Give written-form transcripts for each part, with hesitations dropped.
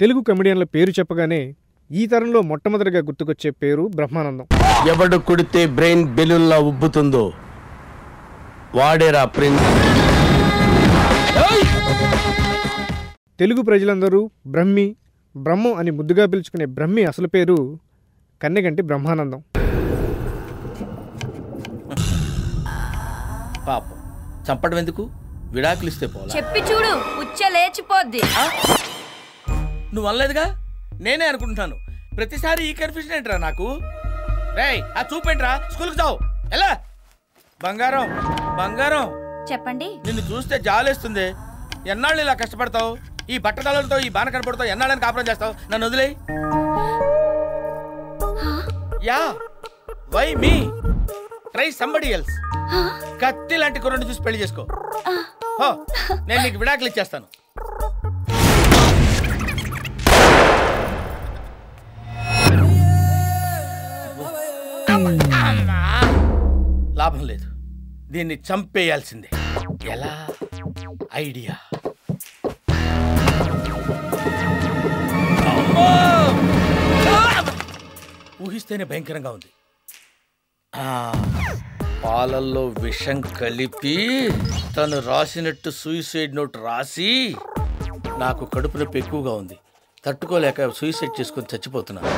తెలుగు కమెడియన్ల పేరు చెప్పగానే ఈ తరంలో మొట్టమొదటిగా గుర్తుకొచ్చే పేరు బ్రహ్మానందం. ఎవడు కుడితే బ్రెయిన్ బెలూన్లా ఉబ్బుతుందో వాడేరా ప్రిన్స్. తెలుగు ప్రజలందరూ బ్రహ్మం అని ముద్దుగా పిలుచుకునే బ్రహ్మి అసలు పేరు కన్నెగంటి బ్రహ్మానందం. పాపం చంపడం ఎందుకు, విడాకులు ఇస్తే పోలా. చెప్పి చూడు, ఉచ్చ లేచిపోద్ది. నువ్వు అనలేదుగా, నేనే అనుకుంటున్నాను. ప్రతిసారి ఈ కన్ఫ్యూజన్ ఏంట్రా నాకు. రేయ్ ఆ చూపేంట్రా, స్కూల్కి చావు ఎలా. బంగారం బంగారం చెప్పండి. నిన్ను చూస్తే జాలేస్తుంది. ఎన్నాళ్ళు ఇలా కష్టపడతావు, ఈ బట్టతలతో ఈ బాన కనపడతావు, ఎన్నాళ్ళని కాపురం చేస్తావు. నన్ను వదిలే. Yeah why me, try somebody else. కత్తి లాంటి కుర్రని చూసి పెళ్లి చేసుకో. నేను నీకు విడాకులు ఇచ్చేస్తాను. లాభం లేదు, దీన్ని చంపేయాల్సిందే. ఎలా ఐడియా. ఊహిస్తేనే భయంకరంగా ఉంది. పాలల్లో విషం కలిపి తను రాసినట్టు సూసైడ్ నోట్ రాసి, నాకు కడుపు నొప్పి ఎక్కువగా ఉంది, తట్టుకోలేక సూసైడ్ చేసుకొని చచ్చిపోతున్నాను.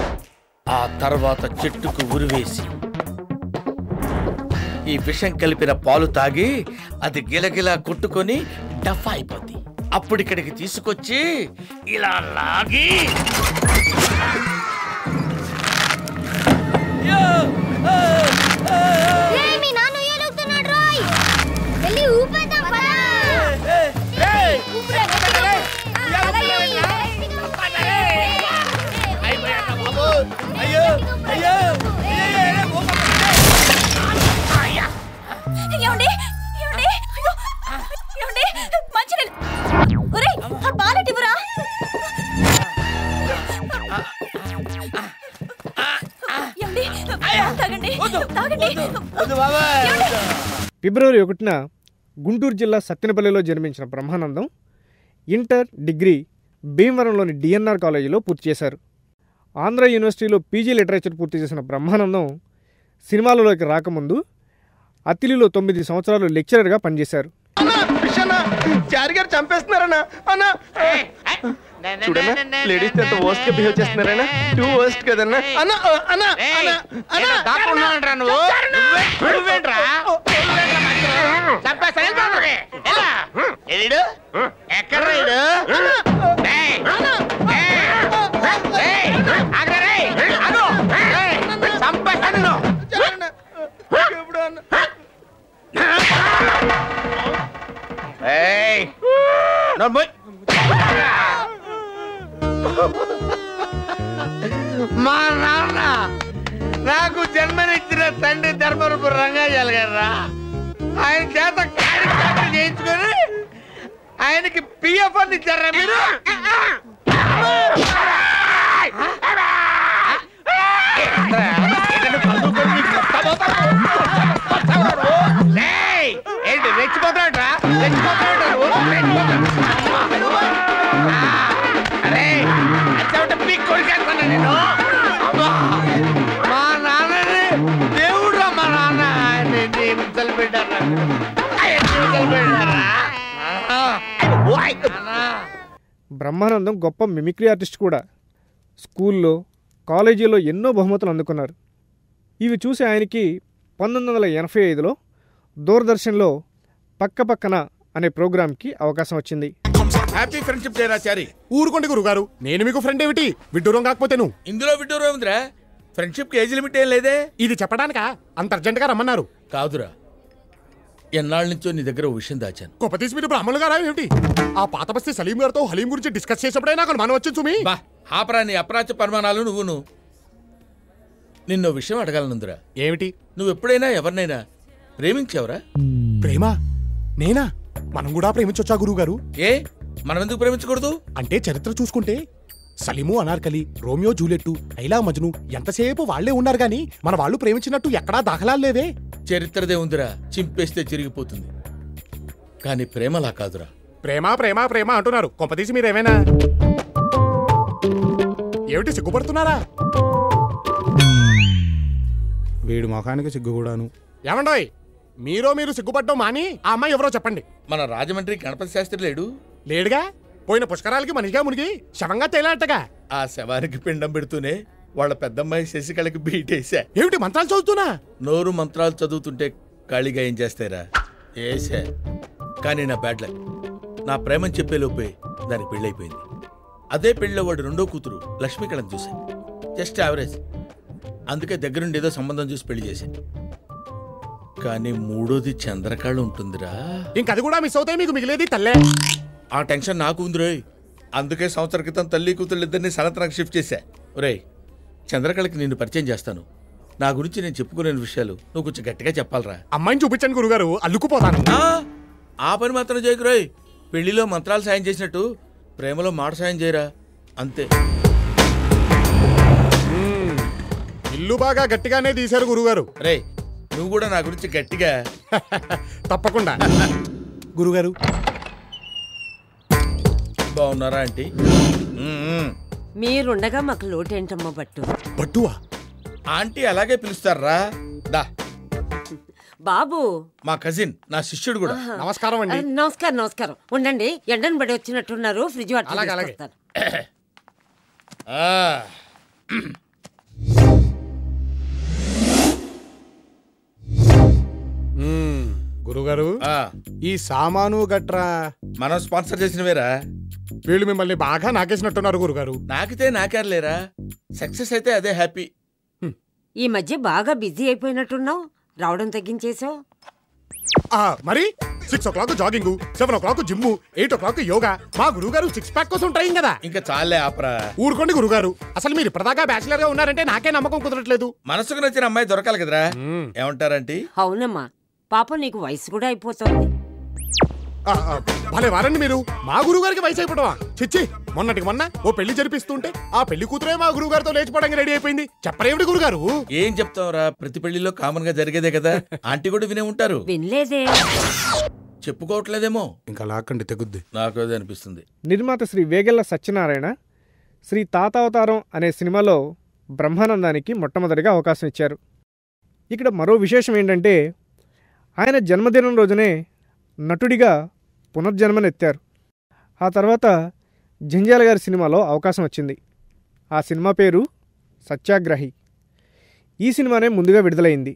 ఆ తర్వాత చెట్టుకు ఉరివేసి ఈ విషం కలిపిన పాలు తాగి అది గిలగిలా కొట్టుకొని డఫ్ అయిపోద్ది. అప్పుడు ఇక్కడికి తీసుకొచ్చి ఇలా లాగి ఫిబ్రవరి 1న గుంటూరు జిల్లా సత్తెనపల్లిలో జన్మించిన బ్రహ్మానందం ఇంటర్, డిగ్రీ భీమవరంలోని డిఎన్ఆర్ కాలేజీలో పూర్తి చేశారు. ఆంధ్ర యూనివర్సిటీలో పీజీ లిటరేచర్ పూర్తి చేసిన బ్రహ్మానందం సినిమాలలోకి రాకముందు అతిలిలో 9 సంవత్సరాలు లెక్చరర్గా పనిచేశారు. లేడీస్ ఎంత వర్స్ట్ గా బిహేవ్ చేస్తున్నారన్నా, టూ వర్స్ట్ కదన్నా. ఎక్కడ మా నాన్న నాకు జన్మనిచ్చిన తండ్రి ధర్మరూపు రంగాజాల గారా, ఆయన చేత కార్యక్రమం చేయించుకొని ఆయనకి పిఎఫ్ అని ఇచ్చారా మీరు? ఏంటి రెచ్చిపోతాడరా? అరే పీక్ కొరికేస్తాను నేను. మా నాన్నని దేవుడు, మా నాన్న ఆయన పెట్టారా. బ్రహ్మానందం గొప్ప మిమిక్రీ ఆర్టిస్ట్ కూడా. స్కూల్లో, కాలేజీలో ఎన్నో బహుమతులు అందుకున్నారు. ఇవి చూసి ఆయనకి 1985లో దూరదర్శన్లో పక్కపక్కన అనే ప్రోగ్రాంకి అవకాశం వచ్చింది. హ్యాపీ ఫ్రెండ్షిప్ డే రాచారి. ఊరుకోండి గురుగారు, నేను మీకు ఫ్రెండ్ ఏమిటి? విడ్డూరం కాకపోతే నువ్వు. ఇందులో విడ్డూరం ఉందిరా, ఫ్రెండ్షిప్ కి ఏజ్ లిమిట్ ఏం లేదే. ఇది చెప్పడానికా అంత అర్జెంట్ గా రమ్మన్నారు? కాదురా, ఎన్నాళ్ళ నుంచో నీ దగ్గర ఓ విషయం దాచాను. గొప్ప తీసి మీరు బ్రాహ్మణులు గారా ఏమిటి? ఆ పాత బస్తీ సలీం గారితో హలీం గురించి డిస్కస్ చేసేప్పుడే నాకు మనం వచ్చింది సుమి. బా ఆపరా నీ అప్రాచ్య పరిమాణాలు. నువ్వును నిన్నో విషయం అడగాలనుందిరా. ఏమిటి? నువ్వు ఎప్పుడైనా ఎవరినైనా ప్రేమించావురా? ప్రేమ? నేనా? మనం కూడా ప్రేమించొచ్చా గురువు గారు? ఏ మనం ఎందుకు ప్రేమించకూడదు? అంటే చరిత్ర చూసుకుంటే సలీము, అనార్కలి, రోమియో జూలియట్, లైలా మజ్ను ఎంతసేపు వాళ్లే ఉన్నారు గాని మన వాళ్ళు ప్రేమించినట్టు ఎక్కడా దాఖలాలు లేవే. చరిత్రదే ఉందిరా, చింపేస్తే చిరిగిపోతుంది. కానీ ప్రేమలా కాదురా. ప్రేమ ప్రేమ ప్రేమ అంటున్నారు, కొంపదీసి మీరేమైనా? ఏమిటి సిగ్గుపడుతున్నారా? వీడి ముఖానికి సిగ్గు కూడాను. ఏమండోయ్, మీరు సిగ్గుపడ్డం మాని ఆ అమ్మాయి ఎవరో చెప్పండి. మన రాజమండ్రి గణపతి శాస్త్రి లేడు? లేడుగా. పోయిన పుష్కరాలకి మనిషిగా మునిగి శవంగా తేలాటగా. ఆ శవానికి పిండం పెడుతూనే వాళ్ళ పెద్దమ్మాయి శశికళకి బీటేసా. ఏమిటి మంత్రాలు చదువుతున్నా? నోరు మంత్రాలు చదువుతుంటే ఖాళీగా ఏం చేస్తారా? ఏసా. కానీ నా బ్యాడ్ లక్, నా ప్రేమని చెప్పే లోపే దానికి పెళ్ళైపోయింది. అదే పెళ్ళిలో వాడు రెండో కూతురు లక్ష్మీకళని చూశాను. Just average. అందుకే దగ్గరుండి ఏదో సంబంధం చూసి పెళ్లి చేశాను. కానీ మూడోది చంద్రకళ ఉంటుందిరా. ఇంకది కూడా మిస్ అవుతాయి, మీకు మిగిలేది తల్లే. ఆ టెన్షన్ నాకు ఉందిరే. అందుకే సంవత్సరం క్రితం తల్లి కూతురు ఇద్దరిని సనత్నానికి షిఫ్ట్ చేశా. ఒరే, చంద్రకళకి నిన్ను పరిచయం చేస్తాను. నా గురించి నేను చెప్పుకునే విషయాలు నువ్వు కొంచెం గట్టిగా చెప్పాలరా. అమ్మాయిని చూపించండి గురుగారు, అల్లుకుపోతాను. ఆ పని మాత్రం చేయకురోయ్. పెళ్లిలో మంత్రాలు సాయం చేసినట్టు ప్రేమలో మాట సాయం చేయరా, అంతే. ఇల్లు బాగా గట్టిగానే తీశారు గురుగారు. రే, నువ్వు కూడా నా గురించి గట్టిగా. తప్పకుండా. గురుగారు బాగున్నారా ఆంటీ? మీరుండగా మాకు లోటేంటమ్మా బట్టు. బట్టువా? ఆంటీ అలాగే పిలుస్తారా. దా బాబు, మా కజిన్, నా శిష్యుడు కూడా. నమస్కారం అండి. నమస్కారం. ఉండండి, ఎండను పడి వచ్చినట్టున్నారు. ఫ్రిడ్జ్ అలాగే. వాటర్. గురుగారు, ఈ సామాను గట్రా మనం స్పాన్సర్ చేసినవేరా. వీళ్ళు మిమ్మల్ని బాగా నాకేసినట్టున్నారు గురుగారు. నాకితే నాకేర్లేరా. సక్సెస్ అయితే అదే హ్యాపీ. ఈ మధ్య బాగా బిజీ అయిపోయినట్టున్నావు, రావడం తగ్గించేసావు. మరి 6 o'clock jogging, 7 o'clock gym, 8 o'clock yoga. మా గురుగారు 6 pack కోసం ట్రైన్ కదా. ఇంకా చాలే ఆపరా. ఊరుకోండి గురుగారు, అసలు మీరు ఇప్పటిదాకా బ్యాచిలర్ గా ఉన్నారంటే నాకే నమ్మకం కుదరట్లేదు. మనసుకు నచ్చిన అమ్మాయి దొరకాలి కదరా. ఏమంటారంటీ? అవునమ్మా, పాపం నీకు వయసు కూడా అయిపోతుంది. భలే వారండి మీరు. మా గురుగారికి వయసు అయిపోవడమా? చిచ్చి, మొన్నటికి మొన్న ఓ పెళ్లి జరిపిస్తుంటే ఆ పెళ్లి కూతురే మా గురుగారితో లేచిపోవడానికి రెడీ అయిపోయింది. చెప్పరేమిటి గురుగారు? ఏం చెప్తావురా, ప్రతి పెళ్లిలో కామన్ గా జరిగేదే కదా. ఆంటీ కూడా వినే ఉంటారు. వినలేదే. చెప్పుకోవట్లేదేమో. ఇంకా లాక్కండి, తెగుద్ది. నాకు అదే అనిపిస్తుంది. నిర్మాత శ్రీ వేగెళ్ల సత్యనారాయణ శ్రీ తాతావతారం అనే సినిమాలో బ్రహ్మానందానికి మొట్టమొదటిగా అవకాశం ఇచ్చారు. ఇక్కడ మరో విశేషం ఏంటంటే, ఆయన జన్మదినం రోజునే నటుడిగా పునర్జన్మనెత్తారు. ఆ తర్వాత జంజాల గారి సినిమాలో అవకాశం వచ్చింది. ఆ సినిమా పేరు సత్యాగ్రహి. ఈ సినిమానే ముందుగా విడుదలైంది.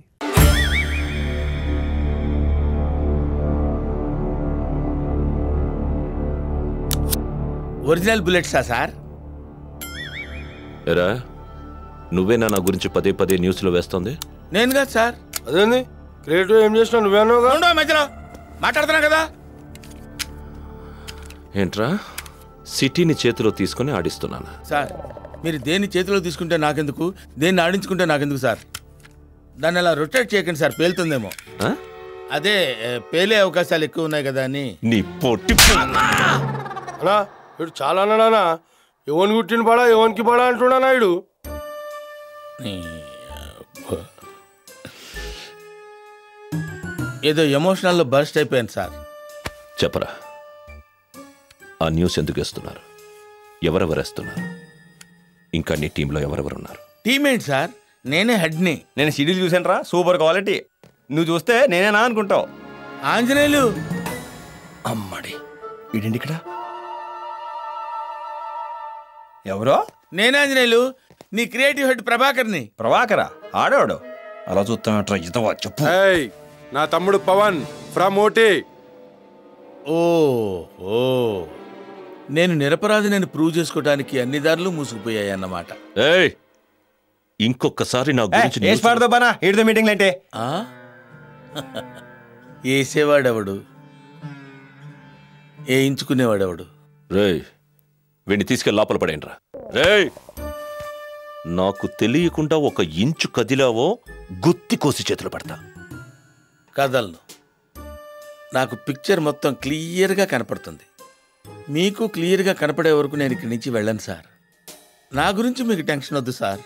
ఒరిజినల్ బుల్లెట్సా సార్? ఎరా, నువ్వేనా నా గురించి పదే పదే న్యూస్లో వేస్తోంది? నేను కాదు సార్. అదేంది క్రియేటివ్ ఏం చేసినా నువ్వేనోగా. మధ్యలో మాట్లాడుతున్నా కదా. ఏంట్రా, సిటీని చేతిలో తీసుకుని ఆడిస్తున్నానా? సార్, మీరు దేన్ని చేతిలో తీసుకుంటే నాకెందుకు, దేన్ని ఆడించుకుంటే నాకెందుకు సార్? దాన్ని అలా రొటేట్ చేయకండి సార్, పేలుతుందేమో. అదే పేలే అవకాశాలు ఎక్కువ ఉన్నాయి కదా అని. నీ పొట్టి అన్నా వీడు చాలా అన్నాడా? ఎవరికి పుట్టిన పడా ఎవరికి పడా అంటున్నా నాయుడు. ఏదో ఎమోషనల్లో బర్స్ట్ అయిపోయాను సార్. చెప్పరా, ఆ న్యూస్ ఎందుకు వేస్తున్నారు? ఎవరెవరేస్తున్నారు? ఇంకా నీ టీంలో ఎవరెవరున్నారు? టీమేట్ సార్, నేనే హెడ్ని. నేను షెడ్యూల్ చూసానురా, సూపర్ క్వాలిటీ. నువ్వు చూస్తే నేనేనా అనుకుంటావు. ఆంజనేయులు. అమ్మడి, వీడిండి ఇక్కడ ఎవరో? నేనే ఆంజనేయులు, నీ క్రియేటివ్ హెడ్ ప్రభాకర్ని. ప్రభాకరా? ఆడేవాడు. అలా చూస్తామట్రా, ఇతవా చెప్పు. నా తమ్ముడు పవన్ ఫ్రమ్ ఓటీ. ఓ నేను నిరపరాధిని ప్రూవ్ చేసుకోవడానికి అన్ని దారులు మూసుకుపోయాయి అన్నమాట. ఏయ్, ఇంకొకసారి నా గురించి ఏడుదో మీటింగ్ అంటే వేసేవాడెవడు, వేయించుకునేవాడెవడు? రేయ్, వీడిని తీసుకెళ్ళి లోపల పడేయండిరా. రేయ్, నాకు తెలియకుండా 1 ఇంచు కదిలావో గుత్తి కోసి చేతులు పడతా. కదలను. నాకు పిక్చర్ మొత్తం క్లియర్గా కనపడుతుంది. మీకు క్లియర్గా కనపడే వరకు నేను ఇక్కడి నుంచి వెళ్ళను సార్. నా గురించి మీకు టెన్షన్ వద్దు సార్.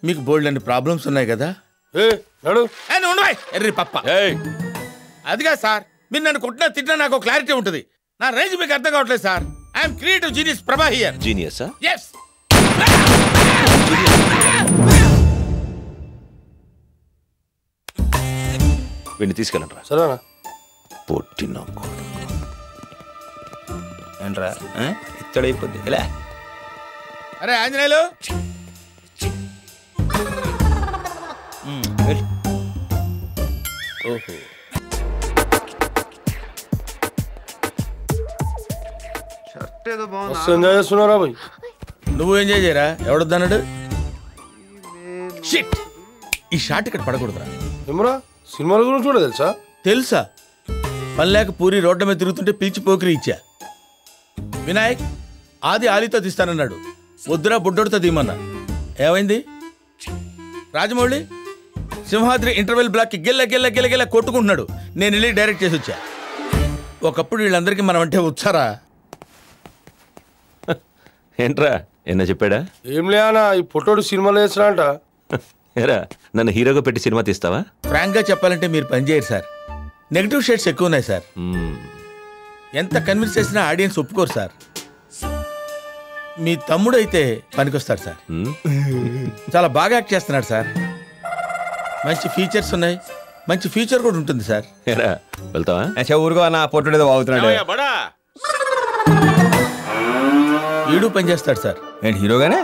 మీకు బోల్డ్ అన్ని ప్రాబ్లమ్స్ ఉన్నాయి కదా. ఎర్రి పప్ప. అదిగా సార్, మీరు నన్ను కొట్టినా తిట్టినా నాకు క్లారిటీ ఉంటుంది. నా రేంజ్ మీకు అర్థం కావట్లేదు సార్. ఐఎమ్ క్రియేటివ్ జీనియస్ ప్రభా హియర్. జీనియసా? yes వీడిని తీసుకెళ్ళండి. సరేనా? పొట్టిన ఏంట్రా ఇత్తడైపోద్ది ఇలా. అరే ఆంజనేయులు, ఓహో మస్తు ఎంజాయ్ చేస్తున్నారా భయ్? నువ్వు ఎంజాయ్ చేయరా, ఎవడొద్దన్నాడు? షిట్, ఈ షాట్ ఇక్కడ పడకూడదురా. ఏమరా సినిమాల గురించి కూడా తెలుసా? తెలుసా? పని లేక పూరి రోడ్ల మీద తిరుగుతుంటే పిలిచి పోకిరి ఇచ్చా. వినాయక్ ఆది ఆలితో తీస్తానన్నాడు, వద్దురా బుడ్డోడితో తీయమన్నా. ఏమైంది? రాజమౌళి సింహాద్రి ఇంటర్వెల్ బ్లాక్కి గిల్ల గిల్ల గిల్ల గిల్ల కొట్టుకుంటున్నాడు, నేను వెళ్ళి డైరెక్ట్ చేసి వచ్చా. ఒకప్పుడు వీళ్ళందరికీ మనం అంటే వచ్చారా? ఏంట్రా ఎన్న చెప్పాడా? ఏం లేనా, ఈ పొట్టోడు సినిమాలో వేసినా ఏరా నన్ను హీరోగా పెట్టి సినిమా తీస్తావా? ఫ్రాంక్గా చెప్పాలంటే మీరు పనిచేయరు సార్. నెగిటివ్ షేడ్స్ ఎక్కువ ఉన్నాయి సార్. ఎంత కన్విన్స్ చేసినా ఆడియన్స్ ఒప్పుకోరు సార్. మీ తమ్ముడు అయితే పనికొస్తాడు సార్. చాలా బాగా యాక్ట్ చేస్తున్నాడు సార్. మంచి ఫీచర్స్ ఉన్నాయి, మంచి ఫ్యూచర్ కూడా ఉంటుంది సార్. ఏరా వెళ్తావా? ఊరుగా నా పొట్టుడేదో వాగుతున్నాడు. ఈడు పనిచేస్తాడు సార్. ఏంటి హీరోగానే?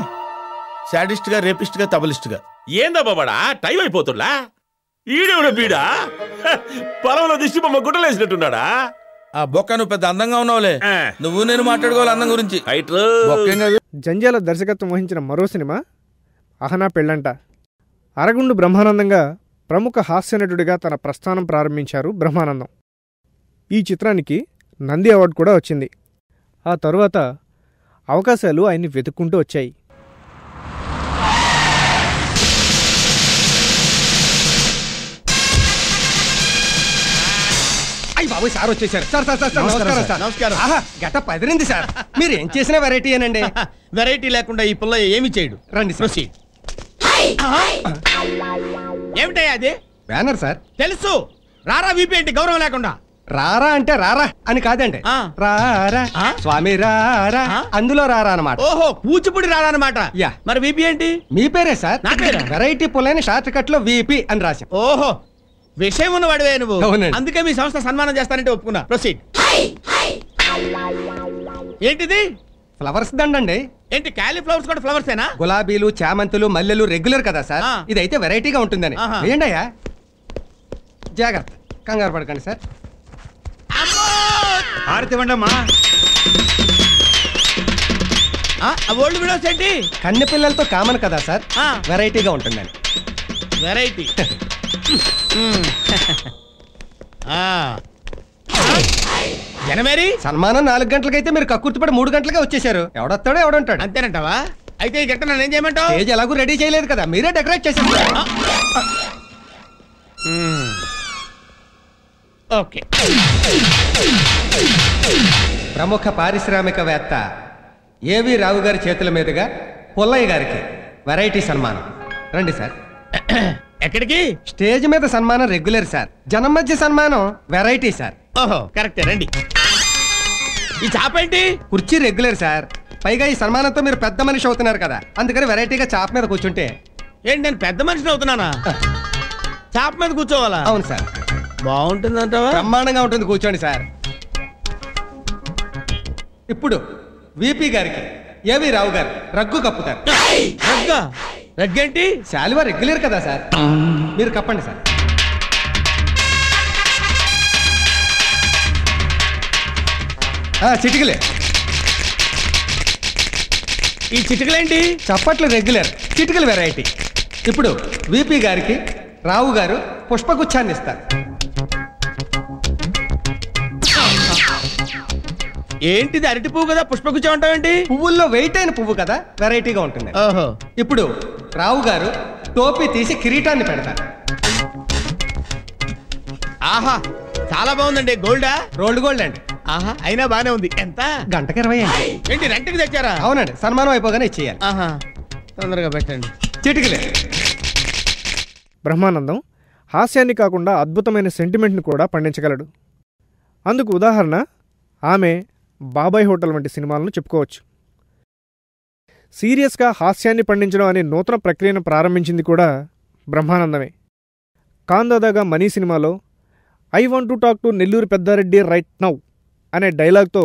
సాడిస్ట్గా, రేపిస్ట్గా, తబలిస్ట్గా. ఏందా బాబాడా టైం అయిపోతుందా? ఈడెవడ బీడా పొలంలో దిష్టి బొమ్మ గుట్టలేసినట్టున్నాడా? ఆ బొక్క నువ్వు పెద్ద అందంగా ఉన్నావులే, నువ్వు నేను మాట్లాడుకోవాలి అందం గురించి. జంజాల దర్శకత్వం వహించిన మరో సినిమా అహనా పెళ్ళంట. అరగుండు బ్రహ్మానందంగా ప్రముఖ హాస్యనటుడిగా తన ప్రస్థానం ప్రారంభించారు బ్రహ్మానందం. ఈ చిత్రానికి నంది అవార్డు కూడా వచ్చింది. ఆ తరువాత అవకాశాలు ఆయన్ని వెతుక్కుంటూ వచ్చాయి. అయ్యి బాబు సార్ వచ్చేసారు. సార్ సార్ సార్ నమస్కారం సార్. నమస్కారం. గట్ట పదిరింది సార్. మీరు ఏం చేసినా వెరైటీ ఏనండి. వెరైటీ లేకుండా ఈ పుల్ల ఏమి చేయడు. రండి ప్రొసీడ్. ఏమిటయ్యా అది? Banner sir. తెలుసు. రారా వీపీ ఏంటి గౌరవం లేకుండా? రారా అంటే రారా అని కాదండి, రారా స్వామి రారా అందులో రారా అన్నమాట. ఓహో, కూచిపూడి రారా అన్నమాట. యా. మరి వీపీ ఏంటి? మీ పేరే సార్. నా పేరా? వెరైటీ పుల్లైన షార్ట్ కట్ లో వీపీ అని రాశాం. ఓహో, విషయం ఉన్నవాడివే నువ్వు. అవునండి. అందుకే మీ సంస్థ సన్మానం చేస్తానంటే ఒప్పుకున్నా. ప్రొసీడ్. ఏంటిది? ఫ్లవర్స్ దండండి. ఏంటి కాలీఫ్లవర్స్ కూడా ఫ్లవర్సేనా? గులాబీలు, చామంతులు, మల్లెలు రెగ్యులర్ కదా సార్. ఇదైతే వెరైటీగా ఉంటుందని. ఏంటి అయ్యా, జాగ్రత్త, కంగారు పడకండి సార్. ఓల్డ్ విడోస్ ఏంటి? కన్నె పిల్లలతో కామన్ కదా సార్, వెరైటీగా ఉంటుందని. వెరైటీ. జనమేరీ సన్మానం 4 గంటలకైతే మీరు కక్కుర్తిపడి 3 గంటలకే వచ్చేసారు. ఎవడొస్తాడో ఎవడుంటాడు. అంతేనంటావా? అయితే ఈ గంట నన్ను ఏం చేయమంటావు? స్టేజ్ ఎలాగూ రెడీ చేయలేదు కదా, మీరే డెకరేట్ చేసేస్తారు. ఓకే. ప్రముఖ పారిశ్రామికవేత్త ఏవి రావు గారి చేతుల మీదుగా పుల్లయ్య గారికి వెరైటీ సన్మానం. రండి సార్. ఎక్కడికి? స్టేజ్ మీద సన్మానం రెగ్యులర్ సార్, జనం మధ్య సన్మానం వెరైటీ సార్. ఓహో, కరెక్టే. రండి. ఈ చాప ఏంటి? కుర్చీ రెగ్యులర్ సార్, పైగా ఈ సన్మానంతో మీరు పెద్ద మనిషి అవుతున్నారు కదా, అందుకని వెరైటీగా చాప మీద కూర్చుంటే. ఏంటి, నేను పెద్ద మనిషిని అవుతున్నానా? చాప మీద కూర్చోవాలా? అవును సార్. బాగుంటుందంటావా? బ్రహ్మాండంగా ఉంటుంది, కూర్చోండి సార్. ఇప్పుడు విపి గారికి ఏవి రావు గారు రగ్గు కప్పుతారు. రగ్గేంటి? శాలువా రెగ్యులర్ కదా సార్, మీరు కప్పండి సార్. చిటికలే. ఈ చిటికలేంటి? చప్పట్లు రెగ్యులర్, చిటికలు వెరైటీ. ఇప్పుడు విపి గారికి రావు గారు పుష్పగుచ్ఛాన్ని ఇస్తారు. ఏంటిది? అరటి పువ్వు కదా, పుష్పగుచ్చం అంటావేంటి? పువ్వుల్లో వెయిట్ అయిన పువ్వు కదా, వెరైటీగా ఉంటుంది. ఓహో. ఇప్పుడు రావు గారు టోపీ తీసి కిరీటాన్ని పెడతారు. ఆహా, చాలా బాగుందండి. గోల్డా? రోల్డ్ గోల్డ్ అండి. ఆహా, అయినా బానే ఉంది. ఎంత? గంటకి 20 అండి. ఏంటి, రెంట్కి తెచ్చారా? అవునండి, సన్మానం అయిపోగానే ఇచ్చేయాలి. ఆహా, తొందరగా పెట్టండి. చిటికలే. బ్రహ్మానందం హాస్యాన్ని కాకుండా అద్భుతమైన సెంటిమెంట్ని కూడా పండించగలడు. అందుకు ఉదాహరణ ఆమె బాబాయ్ హోటల్ వంటి సినిమాలను చెప్పుకోవచ్చు. సీరియస్గా హాస్యాన్ని పండించడం అనే నూతన ప్రక్రియను ప్రారంభించింది కూడా బ్రహ్మానందమే. కాందాదాగా మనీ సినిమాలో I want to talk to Nellore Peddareddy right now అనే డైలాగ్తో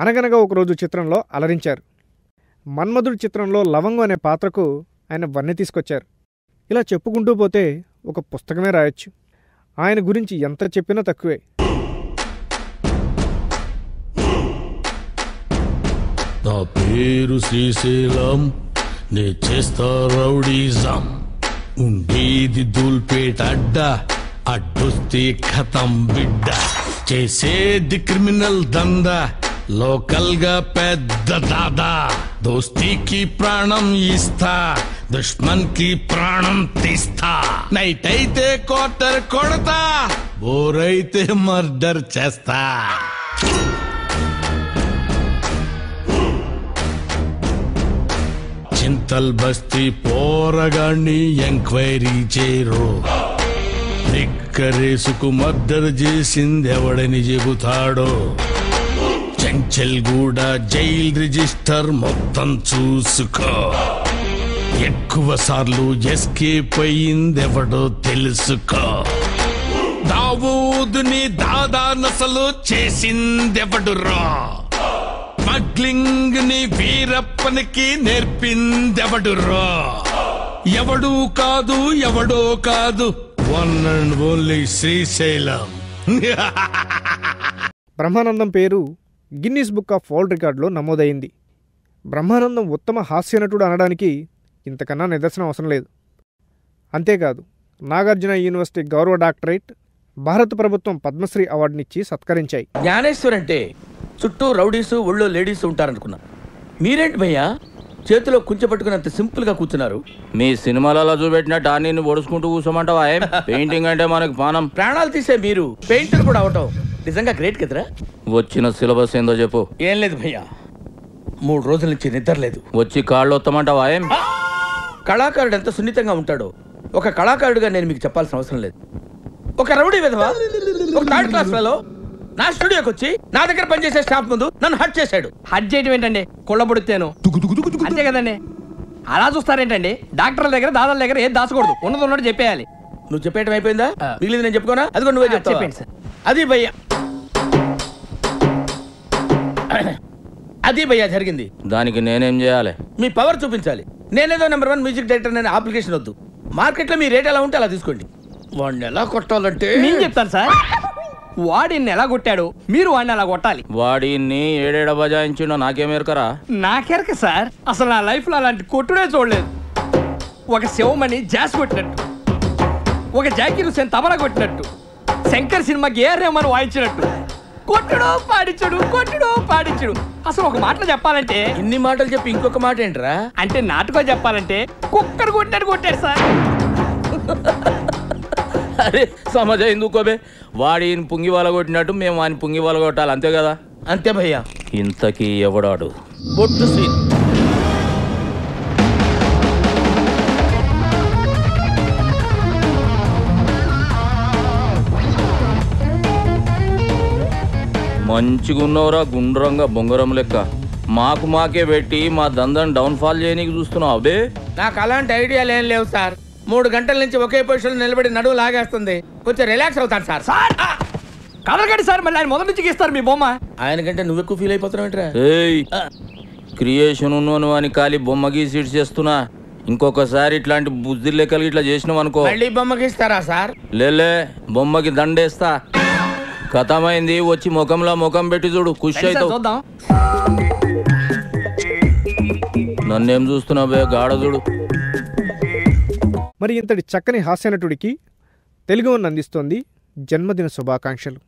అనగనగా ఒకరోజు చిత్రంలో అలరించారు. మన్మధుడు చిత్రంలో లవంగం అనే పాత్రకు ఆయన వన్నె తీసుకొచ్చారు. ఇలా చెప్పుకుంటూ పోతే ఒక పుస్తకమే రాయొచ్చు. ఆయన గురించి ఎంత చెప్పినా తక్కువే. నా పేరు శ్రీశైలం, నే చేస్తా రౌడీజం, ఉండేది దూల్పేట అడ్డ, అడ్డొస్తే ఖతం బిడ్డ, చేసేది క్రిమినల్ దందా, లోకల్ గా పెద్ద దాదా, దోస్తీకి ప్రాణం ఇస్తా, దుష్మన్ కి ప్రాణం తీస్తా, నైట్ అయితే క్వార్టర్ కొడతా, బోరైతే మర్డర్ చేస్తా. చింతల్ బస్తీ పోరగాన్ని ఎంక్వైరీ చేయరు, నిక్కరేసుకు మర్డర్ చేసిందెవడని చెబుతాడో, చెంచల్ కూడా జైల్ రిజిస్టర్ మొత్తం చూసుకో, ఎక్కువ సార్లు ఎస్కేప్ అయ్యిందెవడో తెలుసుకో, దావూదుని దాదా నసలు చేసిందెవడురా, స్మగ్లింగ్ ని వీరప్పనికి నేర్పిందెవడురా, ఎవడూ కాదు ఎవడో కాదు, one and only Srisailam. Brahmanandam పేరు గిన్నీస్ బుక్ ఆఫ్ వరల్డ్ రికార్డులో నమోదైంది. బ్రహ్మానందం ఉత్తమ హాస్యనటుడు అనడానికి ఇంతకన్నా నిదర్శనం అవసరం లేదు. అంతేకాదు, నాగార్జున యూనివర్సిటీ గౌరవ డాక్టరేట్, భారత ప్రభుత్వం పద్మశ్రీ అవార్డునిచ్చి సత్కరించాయి. జ్ఞానేశ్వర్ అంటే చుట్టూ రౌడీసు ఒళ్ళో లేడీస్ ఉంటారనుకున్నా. మీరేంటి భయ్యా చేతిలో కుంచెపట్టుకున్నంత సింపుల్ గా కూర్చున్నారు? మీ సినిమాలలో చూపెట్టినట్టు అన్ని ఒడుచుకుంటూ కూర్చోమంటావా? పెయింటింగ్ అంటే మనకు పానం. ప్రాణాలు తీసే మీరు పెయింటర్ కూడా అవటం నిజంగా గ్రేట్ కదరా. వచ్చిన సిలబస్ ఏందో చెప్పు. ఏం లేదు భయ్యా, 3 రోజుల నుంచి నిద్ర లేదు. వచ్చి కాళ్ళు వస్తామంటావా? కళాకారుడు ఎంత సున్నితంగా ఉంటాడో ఒక కళాకారుడుగా నేను మీకు చెప్పాల్సిన అవసరం లేదు. ఒక రౌడీ విధవా ఒక 3rd క్లాస్ ఫెలో నా స్టూడియోకి వచ్చి నా దగ్గర పనిచేసే స్టాఫ్ ముందు నన్ను హట్ చేశాడు. హట్ చేయడం ఏంటండి? కుళ్ళబొడితేను అంతే కదండి. అలా చూస్తారేంటండి? డాక్టర్ల దగ్గర దాదాల దగ్గర ఏది దాచకూడదు, ఉన్నది ఉన్నట్టు చెప్పేయాలి. నువ్వు చెప్పేయటం అయిపోయిందా? మిగిలింది నేను చెప్పుకోనా? అది కూడా నువ్వే చెప్తావా? చెప్పండి సార్. అది భయ్యా జరిగింది. దానికి నేనేం చేయాలి? మీ పవర్ చూపించాలి. నేనేదో నెంబర్ 1 మ్యూజిక్ డైరెక్టర్ అనే అప్లికేషన్ వద్దు. మార్కెట్లో మీ రేట్ ఎలా ఉంటే అలా తీసుకోండి. వాడిని ఎలా కొట్టాలంటే నేను చెప్తాను సార్. వాడిని ఎలా కొట్టాడు మీరు వాడిని అలా కొట్టాలి. వాడిని ఏడేడ బజాయించిండో నాకేమేరకరా? నాకెరక సార్, అసలు నా లైఫ్ లో అలాంటి కొట్టుడే చూడలేదు. ఒక శివమణి జాస్ కొట్టినట్టు, ఒక జాకీర్ హుసేన్ తబలా కొట్టినట్టు, శంకర్ సినిమాకి ఏ రెహమాన్ వాయించినట్టు కొట్టుడు పాడించుడు, కొట్టుడు పాడించుడు. అసలు ఒక మాటలో చెప్పాలంటే, ఇన్ని మాటలు చెప్పి ఇంకొక మాట ఏంట్రా అంటే నాటుకో చెప్పాలంటే కుక్కడు కొట్టాడు కొట్టాడు సార్. అరే సమజ ఎందుకోబే, వాడిని పుంగి వాళ్ళ కొట్టినట్టు మేము వాడిని పుంగి వాళ్ళ కొట్టాలి, అంతే కదా? అంతే భయ్యా. ఇంతకీ ఎవడాడు? బొట్టు సీన్. మంచిగున్నవరా గుండ్రంగా బొంగరం లెక్క. మాకే పెట్టి మా దందని డౌన్ఫాల్ చేయనీకి చూస్తున్నావు అబే. నాకు అలాంటి ఐడియాలు ఏం లేవు సార్. 3 గంటల నుంచి ఒకే పొజిషన్ నిలబడి నడువు లాగేస్తుంది. కొంచెం రిలాక్స్ అవుతాను సార్. కదలకండి సార్, మళ్ళీ ఆయన మొదటి నుంచి గీస్తారు మీ బొమ్మ. ఆయన కంటే నువ్వు ఎక్కువ ఫీల్ అయిపోతున్నావు. ఏయ్ క్రియేషన్ ఉన్నాను అని ఖాళీ బొమ్మ గీసి ఇటు చేస్తున్నా. ఇంకొకసారి ఇట్లాంటి బుద్ధి లెక్కలు ఇట్లా చేసినావు అనుకో. మళ్ళీ బొమ్మ గీస్తారా సార్? లేలే, బొమ్మకి దండేస్తా. కథమైంది, వచ్చి ముఖంలో ముఖం పెట్టి చూడు, ఖుషి అవుతావు. నన్నేం చూస్తున్నావు బే గాఢ చూడు. మరి ఇంతటి చక్కని హాస్యనటుడికి తెలుగు వన్ అందిస్తోంది జన్మదిన శుభాకాంక్షలు.